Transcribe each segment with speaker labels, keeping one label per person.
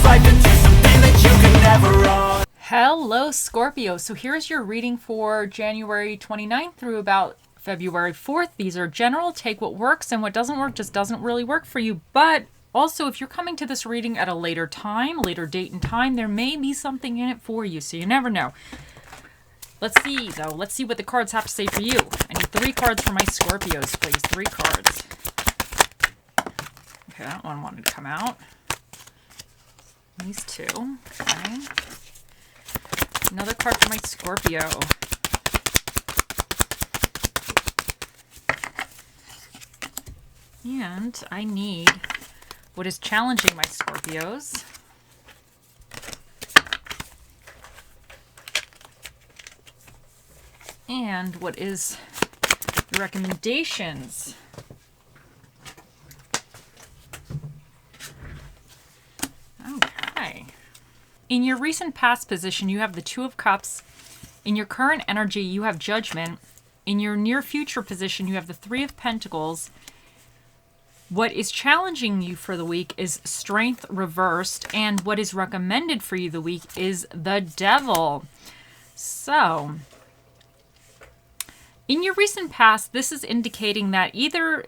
Speaker 1: life into something that you can never run.
Speaker 2: Hello, Scorpio. So here's your reading for January 29th through about February 4th. These are general. Take what works, and what doesn't work just doesn't really work for you. But also, if you're coming to this reading at a later time, later date and time, there may be something in it for you. So you never know. Let's see, though. Let's see what the cards have to say for you. I need 3 cards for my Scorpios, please. 3 cards. Okay, that one wanted to come out. These 2. Okay. Another card for my Scorpio. And I need what is challenging my Scorpios. And what is the recommendations. Okay. In your recent past position, you have the 2 of Cups. In your current energy, you have Judgment. In your near future position, you have the 3 of Pentacles. What is challenging you for the week is Strength reversed, and what is recommended for you the week is the Devil. So, in your recent past, this is indicating that either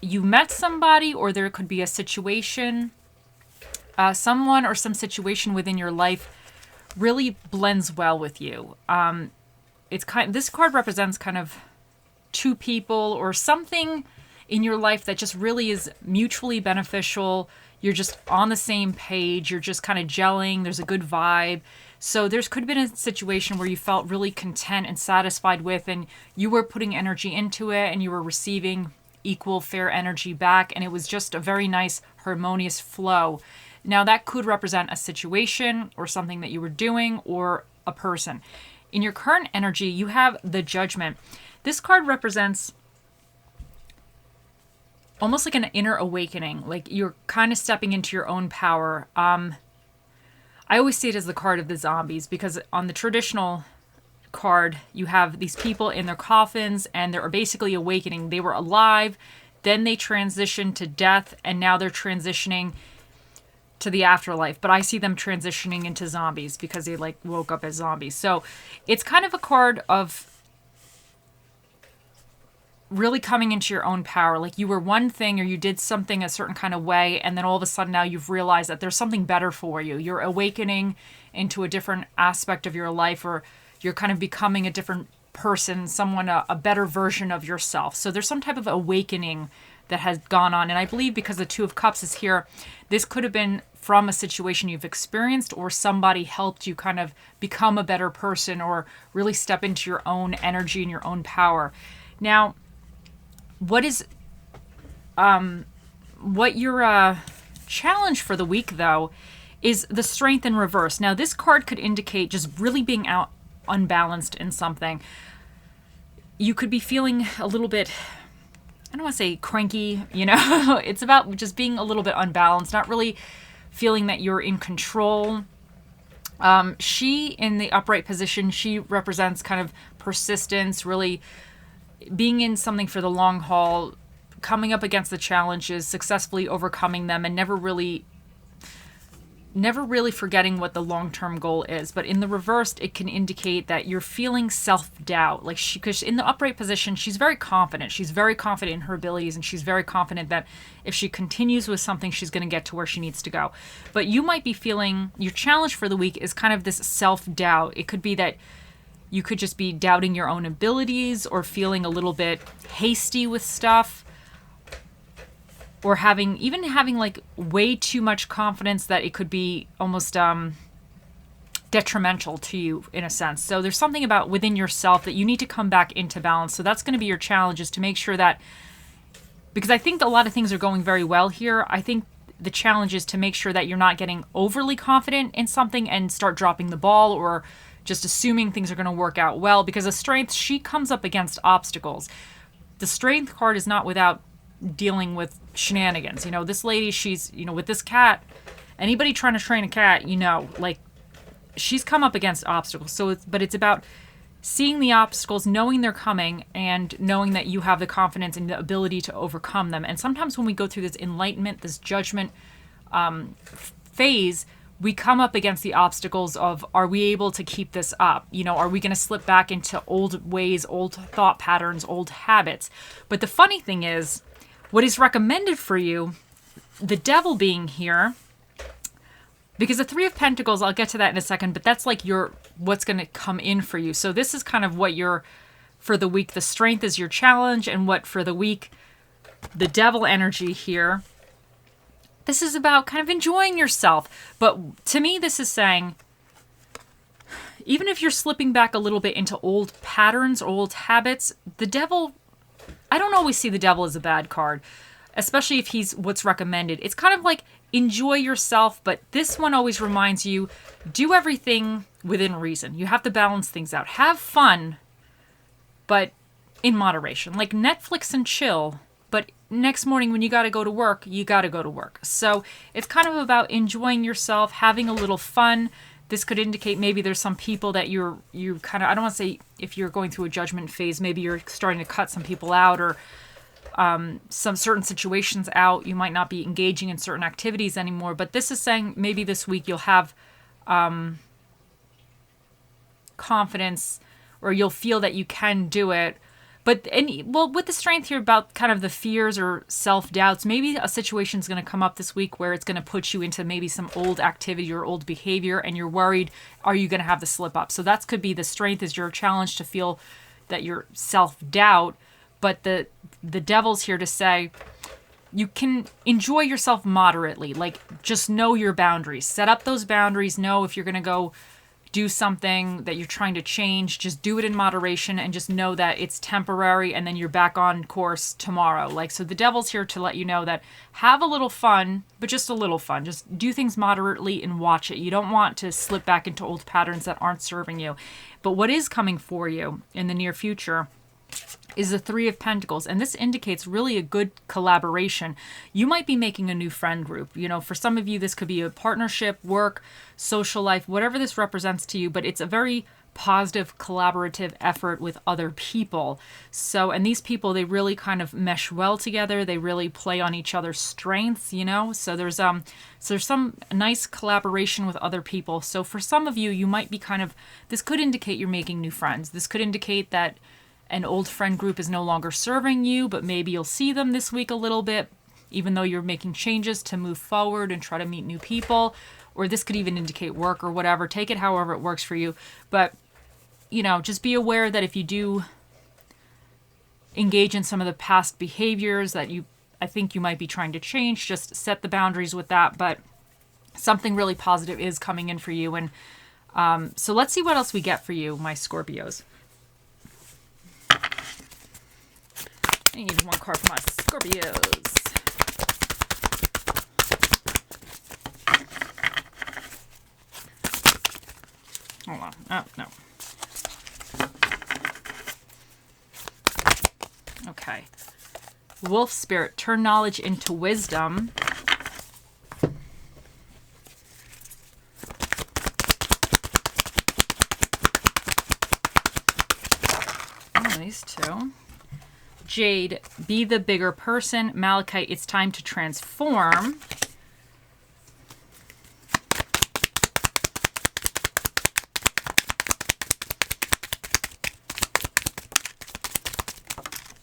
Speaker 2: you met somebody or there could be a situation, someone or some situation within your life really blends well with you. This card represents kind of 2 people or something in your life that just really is mutually beneficial. You're just on the same page. You're just kind of gelling. There's a good vibe. So there could have been a situation where you felt really content and satisfied with, and you were putting energy into it and you were receiving equal, fair energy back. And it was just a very nice, harmonious flow. Now that could represent a situation or something that you were doing or a person. In your current energy, you have the Judgment. This card represents almost like an inner awakening, like you're kind of stepping into your own power. I always see it as the card of the zombies, because on the traditional card, you have these people in their coffins and they're basically awakening. They were alive, then they transitioned to death, and now they're transitioning to the afterlife. But I see them transitioning into zombies because they like woke up as zombies. So it's kind of a card of really coming into your own power. Like you were one thing or you did something a certain kind of way, and then all of a sudden now you've realized that there's something better for you. You're awakening into a different aspect of your life, or you're kind of becoming a different person, someone, a better version of yourself. So there's some type of awakening that has gone on. And I believe because the 2 of Cups is here, this could have been from a situation you've experienced, or somebody helped you kind of become a better person or really step into your own energy and your own power. Now, what your challenge for the week, though, is the Strength in reverse. Now, this card could indicate just really being out unbalanced in something. You could be feeling a little bit, I don't want to say cranky, it's about just being a little bit unbalanced, not really feeling that you're in control. She, in the upright position, she represents kind of persistence, really being in something for the long haul, coming up against the challenges, successfully overcoming them, and never really forgetting what the long-term goal is. But in the reversed, it can indicate that you're feeling self-doubt. Like because in the upright position, she's very confident. She's very confident in her abilities, and she's very confident that if she continues with something, she's going to get to where she needs to go. But you might be feeling, your challenge for the week is kind of this self-doubt. It could be that you could just be doubting your own abilities, or feeling a little bit hasty with stuff, or having like way too much confidence that it could be almost detrimental to you in a sense. So there's something about within yourself that you need to come back into balance. So that's going to be your challenge, is to make sure that, because I think a lot of things are going very well here. I think the challenge is to make sure that you're not getting overly confident in something and start dropping the ball, or just assuming things are going to work out well, because the Strength, she comes up against obstacles. The Strength card is not without dealing with shenanigans. This lady, she's, with this cat, anybody trying to train a cat, like she's come up against obstacles. So it's about seeing the obstacles, knowing they're coming, and knowing that you have the confidence and the ability to overcome them. And sometimes when we go through this enlightenment, this judgment phase, we come up against the obstacles of, are we able to keep this up? You know, are we going to slip back into old ways, old thought patterns, old habits? But the funny thing is, what is recommended for you, the devil being here, because the Three of Pentacles, I'll get to that in a second, but that's like what's going to come in for you. So this is kind of what for the week, the Strength is your challenge, and what for the week, the devil energy here, this is about kind of enjoying yourself. But to me, this is saying, even if you're slipping back a little bit into old patterns, old habits, the devil, I don't always see the devil as a bad card, especially if he's what's recommended. It's kind of like enjoy yourself, but this one always reminds you, do everything within reason. You have to balance things out. Have fun, but in moderation. Like Netflix and chill, but next morning when you got to go to work, you got to go to work. So it's kind of about enjoying yourself, having a little fun. This could indicate maybe there's some people that you kind of, I don't want to say if you're going through a judgment phase, maybe you're starting to cut some people out, or some certain situations out. You might not be engaging in certain activities anymore. But this is saying maybe this week you'll have confidence, or you'll feel that you can do it. But with the Strength here about kind of the fears or self-doubts, maybe a situation is going to come up this week where it's going to put you into maybe some old activity or old behavior, and you're worried, are you going to have the slip up? So that could be the Strength is your challenge to feel that you're self-doubt. But the devil's here to say, you can enjoy yourself moderately. Like, just know your boundaries. Set up those boundaries. Know if you're going to go do something that you're trying to change, just do it in moderation, and just know that it's temporary, and then you're back on course tomorrow. Like, so the devil's here to let you know that have a little fun, but just a little fun. Just do things moderately and watch it. You don't want to slip back into old patterns that aren't serving you. But what is coming for you in the near future is the Three of Pentacles, and this indicates really a good collaboration. You might be making a new friend group. You know, for some of you, this could be a partnership, work, social life, whatever this represents to you, but it's a very positive, collaborative effort with other people. So, and these people, they really kind of mesh well together. They really play on each other's strengths, you know? So there's some nice collaboration with other people. So for some of you, you might be this could indicate you're making new friends. This could indicate that an old friend group is no longer serving you, but maybe you'll see them this week a little bit, even though you're making changes to move forward and try to meet new people. Or this could even indicate work or whatever. Take it however it works for you. But, you know, just be aware that if you do engage in some of the past behaviors that I think you might be trying to change, just set the boundaries with that. But something really positive is coming in for you. And so let's see what else we get for you, my Scorpios. I need one card for my Scorpios. Hold on. Oh, no. Okay. Wolf Spirit, turn knowledge into wisdom. Oh, these two. Jade, be the bigger person. Malachite, it's time to transform.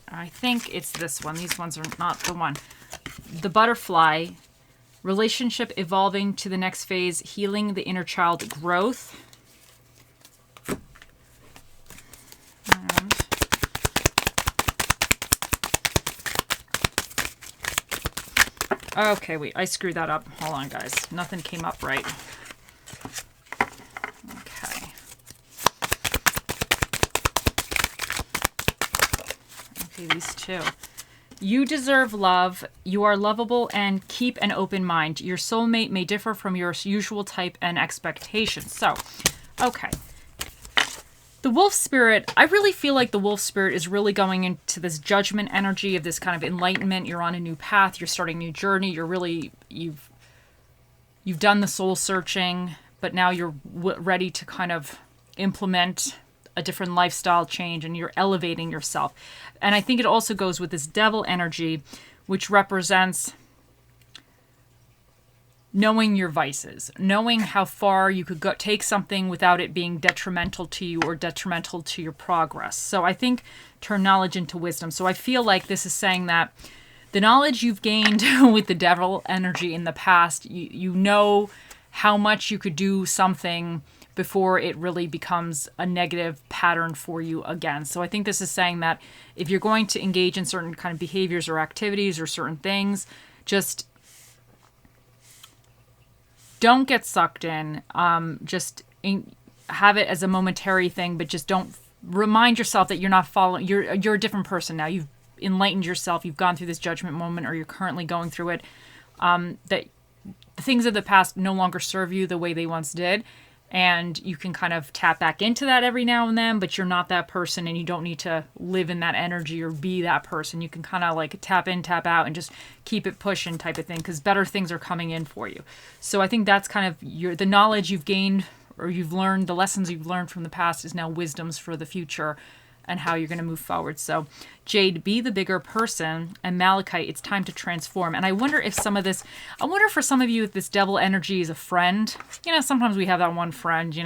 Speaker 2: I think it's this one. These ones are not the one. The Butterfly, relationship evolving to the next phase, healing the inner child growth. Okay, wait, I screwed that up. Hold on, guys. Nothing came up right. Okay. Okay, these two. You deserve love. You are lovable, and keep an open mind. Your soulmate may differ from your usual type and expectations. So, okay. The wolf spirit, I really feel like the wolf spirit is really going into this judgment energy of this kind of enlightenment. You're on a new path. You're starting a new journey. You're really, you've done the soul searching, but now you're ready to kind of implement a different lifestyle change, and you're elevating yourself. And I think it also goes with this devil energy, which represents knowing your vices, knowing how far you could go, take something without it being detrimental to you or detrimental to your progress. So I think turn knowledge into wisdom. So I feel like this is saying that the knowledge you've gained with the devil energy in the past, you know how much you could do something before it really becomes a negative pattern for you again. So I think this is saying that if you're going to engage in certain kind of behaviors or activities or certain things, just don't get sucked in. Have it as a momentary thing, but just don't remind yourself that you're not following. You're a different person now. You've enlightened yourself. You've gone through this judgment moment, or you're currently going through it. That the things of the past no longer serve you the way they once did. And you can kind of tap back into that every now and then, but you're not that person and you don't need to live in that energy or be that person. You can kind of like tap in, tap out, and just keep it pushing type of thing, because better things are coming in for you. So I think that's kind of the knowledge you've gained or you've learned, the lessons you've learned from the past is now wisdoms for the future and how you're going to move forward. So Jade, be the bigger person, and Malachite, it's time to transform. And I wonder if for some of you, if this devil energy is a friend. Sometimes we have that one friend,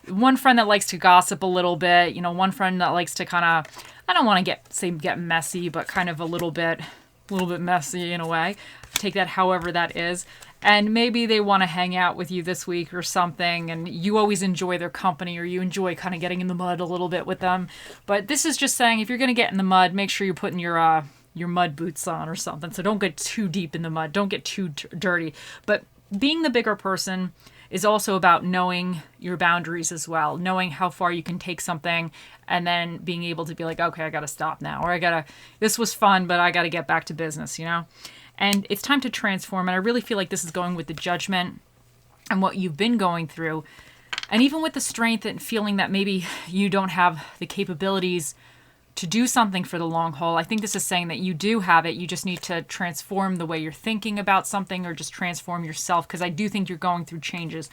Speaker 2: one friend that likes to gossip a little bit, one friend that likes to kind of, I don't want to get messy, but kind of a little bit messy in a way. Take that however that is. And maybe they want to hang out with you this week or something, and you always enjoy their company, or you enjoy kind of getting in the mud a little bit with them. But this is just saying, if you're going to get in the mud, make sure you're putting your mud boots on or something. So don't get too deep in the mud. Don't get too dirty. But being the bigger person is also about knowing your boundaries as well, knowing how far you can take something, and then being able to be like, okay, I got to stop now, or this was fun, but I got to get back to business, And it's time to transform. And I really feel like this is going with the judgment and what you've been going through. And even with the strength and feeling that maybe you don't have the capabilities to do something for the long haul, I think this is saying that you do have it. You just need to transform the way you're thinking about something, or just transform yourself, because I do think you're going through changes.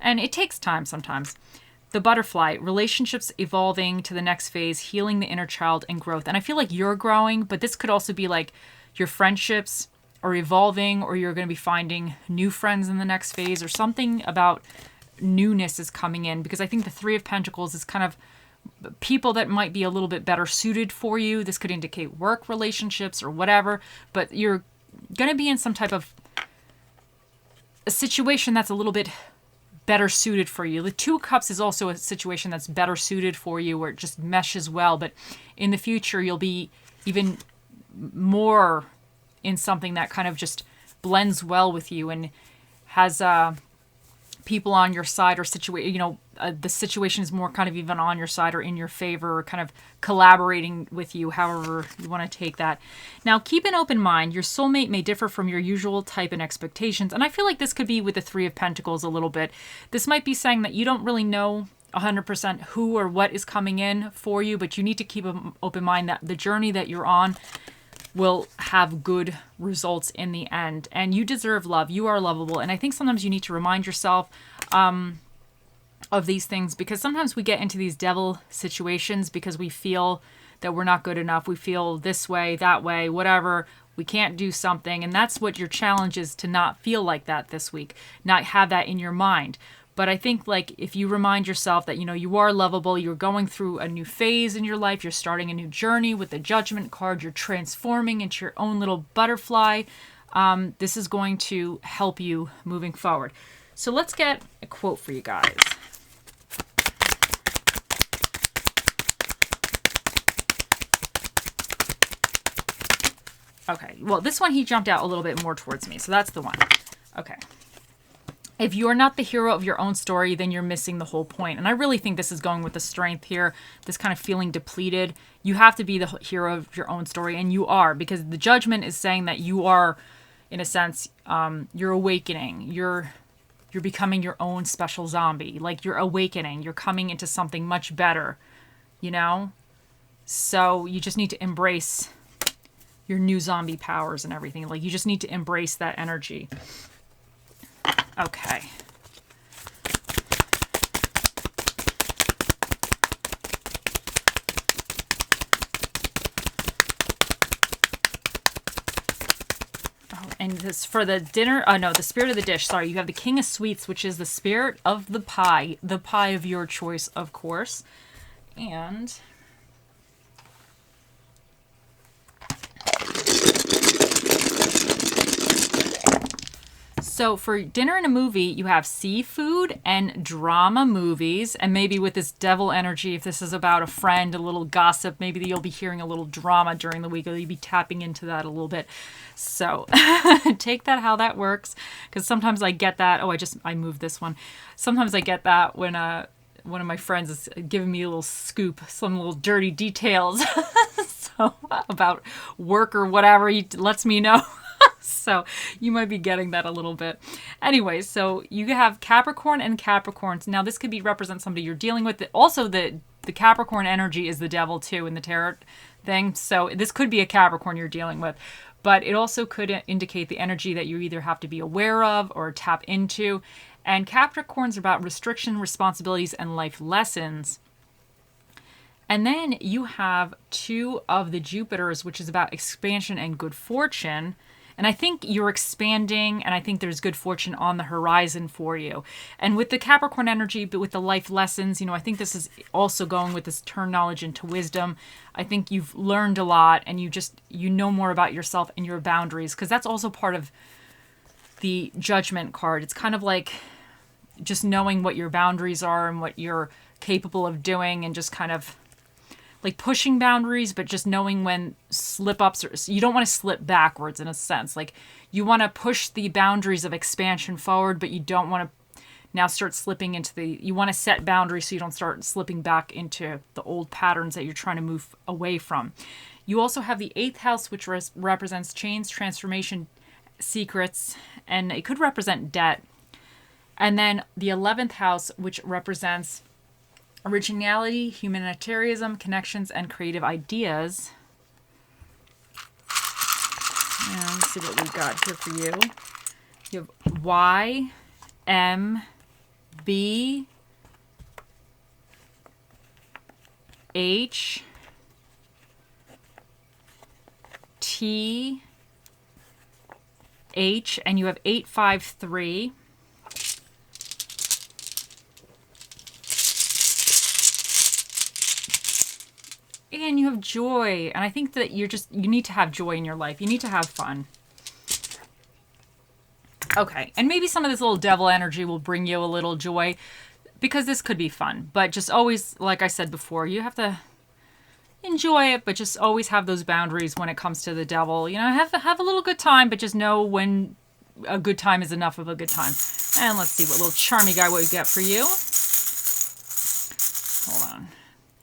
Speaker 2: And it takes time sometimes. The butterfly, relationships evolving to the next phase, healing the inner child, and growth. And I feel like you're growing, but this could also be like your friendships are evolving, or you're going to be finding new friends in the next phase, or something about newness is coming in, because I think the Three of Pentacles is kind of people that might be a little bit better suited for you. This could indicate work relationships or whatever, but you're going to be in some type of a situation that's a little bit better suited for you. The Two of Cups is also a situation that's better suited for you, where it just meshes well, but in the future you'll be even more in something that kind of just blends well with you and has people on your side, or the situation is more kind of even on your side or in your favor, or kind of collaborating with you, however you want to take that. Now, keep an open mind. Your soulmate may differ from your usual type and expectations. And I feel like this could be with the Three of Pentacles a little bit. This might be saying that you don't really know 100% who or what is coming in for you, but you need to keep an open mind that the journey that you're on will have good results in the end. And you deserve love. You are lovable. And I think sometimes you need to remind yourself of these things, because sometimes we get into these devil situations because we feel that we're not good enough. We feel this way, that way, whatever. We can't do something. And that's what your challenge is, to not feel like that this week, not have that in your mind. But I think, like, if you remind yourself that, you are lovable, you're going through a new phase in your life, you're starting a new journey with the Judgment card, you're transforming into your own little butterfly, this is going to help you moving forward. So let's get a quote for you guys. Okay, well, this one, he jumped out a little bit more towards me, so that's the one. Okay. If you're not the hero of your own story, then you're missing the whole point. And I really think this is going with the strength here, this kind of feeling depleted. You have to be the hero of your own story, and you are, because the Judgment is saying that you are, in a sense, you're awakening. You're becoming your own special zombie. Like, you're awakening. You're coming into something much better, So you just need to embrace your new zombie powers and everything. Like, you just need to embrace that energy. Okay. Oh, And this for the dinner, no, the spirit of the dish. Sorry, you have the King of Sweets, which is the spirit of the pie of your choice, of course. And so for dinner and a movie, you have seafood and drama movies. And maybe with this devil energy, if this is about a friend, a little gossip, maybe you'll be hearing a little drama during the week, or you'll be tapping into that a little bit. So take that how that works. Because sometimes I get that. Oh, I moved this one. Sometimes I get that when one of my friends is giving me a little scoop, some little dirty details so about work or whatever. He lets me know. So you might be getting that a little bit. Anyway, so you have Capricorn and Capricorns. Now this could be represent somebody you're dealing with. Also, the Capricorn energy is the devil too in the tarot thing. So this could be a Capricorn you're dealing with. But it also could indicate the energy that you either have to be aware of or tap into. And Capricorns are about restriction, responsibilities, and life lessons. And then you have 2 of the Jupiters, which is about expansion and good fortune. And I think you're expanding, and I think there's good fortune on the horizon for you. And with the Capricorn energy, but with the life lessons, I think this is also going with this turn knowledge into wisdom. I think you've learned a lot, and you know more about yourself and your boundaries, because that's also part of the Judgment card. It's kind of like just knowing what your boundaries are and what you're capable of doing, and just kind of like pushing boundaries, but just knowing when slip-ups you don't want to slip backwards in a sense. Like you want to push the boundaries of expansion forward, but you don't want to now start slipping into you want to set boundaries so you don't start slipping back into the old patterns that you're trying to move away from. You also have the 8th house, which represents change, transformation, secrets, and it could represent debt. And then the 11th house, which represents originality, humanitarianism, connections, and creative ideas. And let's see what we got here for you. You have Y, M, B, H, T, H, and you have 853. And you have joy. And I think that you need to have joy in your life. You need to have fun. Okay. And maybe some of this little devil energy will bring you a little joy, because this could be fun. But just always, like I said before, you have to enjoy it, but just always have those boundaries when it comes to the devil. Have a little good time, but just know when a good time is enough of a good time. And let's see what little charmy guy what we get for you. Hold on.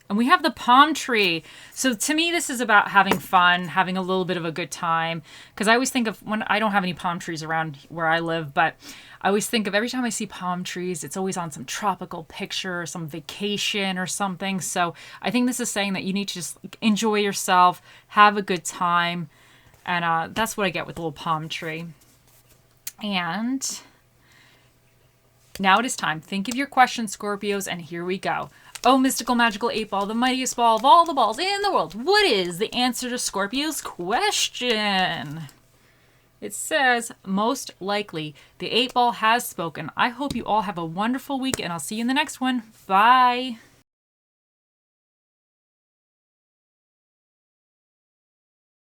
Speaker 2: And we have the palm tree. So to me, this is about having fun, having a little bit of a good time. Because I always think of, when I don't have any palm trees around where I live, but I always think of every time I see palm trees, it's always on some tropical picture or some vacation or something. So I think this is saying that you need to just enjoy yourself, have a good time. And that's what I get with the little palm tree. And now it is time. Think of your questions, Scorpios, and here we go. Oh, mystical, magical 8-ball, the mightiest ball of all the balls in the world. What is the answer to Scorpio's question? It says, most likely, the 8-ball has spoken. I hope you all have a wonderful week, and I'll see you in the next one. Bye.